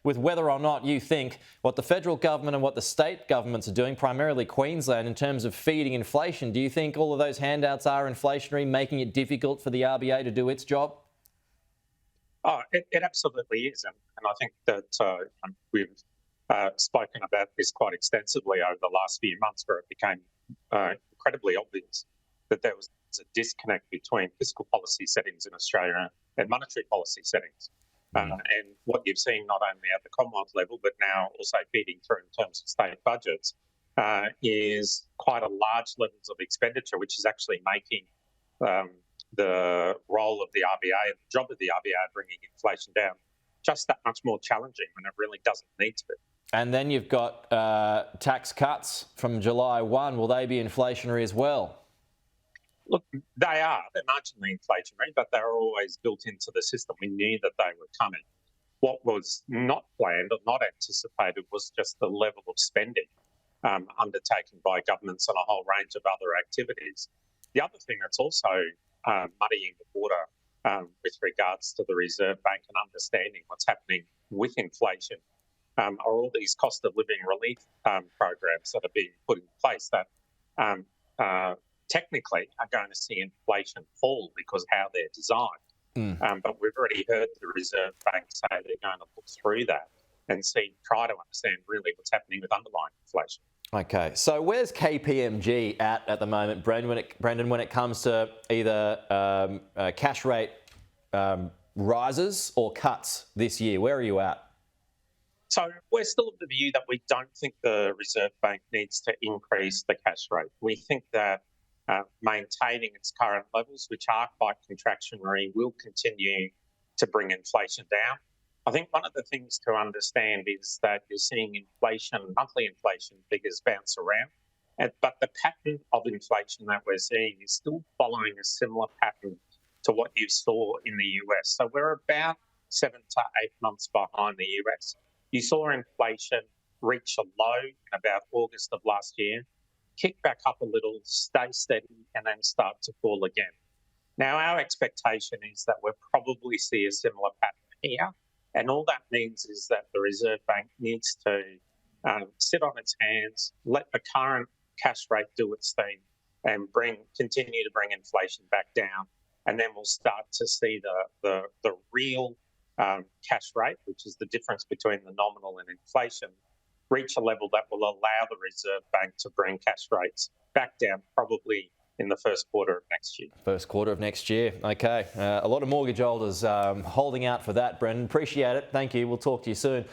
with whether or not you think what the federal government and what the state governments are doing, primarily Queensland, in terms of feeding inflation. Do you think all of those handouts are inflationary, making it difficult for the RBA to do its job? Oh, it absolutely is. And I think that we've spoken about this quite extensively over the last few months, where it became incredibly obvious that there was a disconnect between fiscal policy settings in Australia and monetary policy settings. And what you've seen not only at the Commonwealth level, but now also feeding through in terms of state budgets, is quite a large levels of expenditure, which is actually making the role of the RBA and the job of the RBA bringing inflation down just that much more challenging when it really doesn't need to be. And then you've got tax cuts from July 1. Will they be inflationary as well? Look, they are. They're marginally inflationary, but they're always built into the system. We knew that they were coming. What was not planned or not anticipated was just the level of spending undertaken by governments on a whole range of other activities. The other thing that's also muddying the water with regards to the Reserve Bank and understanding what's happening with inflation are all these cost of living relief programs that are being put in place that technically are going to see inflation fall because how they're designed. But we've already heard the Reserve Bank say they're going to look through that and try to understand really what's happening with underlying inflation. Okay, so where's KPMG at the moment, Brendan, when it comes to either cash rate rises or cuts this year? Where are you at? So we're still of the view that we don't think the Reserve Bank needs to increase the cash rate. We think that maintaining its current levels, which are quite contractionary, will continue to bring inflation down. I think one of the things to understand is that you're seeing inflation, monthly inflation figures bounce around, but the pattern of inflation that we're seeing is still following a similar pattern to what you saw in the US. So we're about 7 to 8 months behind the US. You saw inflation reach a low in about August of last year, kick back up a little, stay steady, and then start to fall again. Now, our expectation is that we'll probably see a similar pattern here. And all that means is that the Reserve Bank needs to sit on its hands, let the current cash rate do its thing, and continue to bring inflation back down. And then we'll start to see the real cash rate, which is the difference between the nominal and inflation, reach a level that will allow the Reserve Bank to bring cash rates back down, probably in the first quarter of next year. First quarter of next year. Okay. A lot of mortgage holders holding out for that, Brendan. Appreciate it. Thank you. We'll talk to you soon.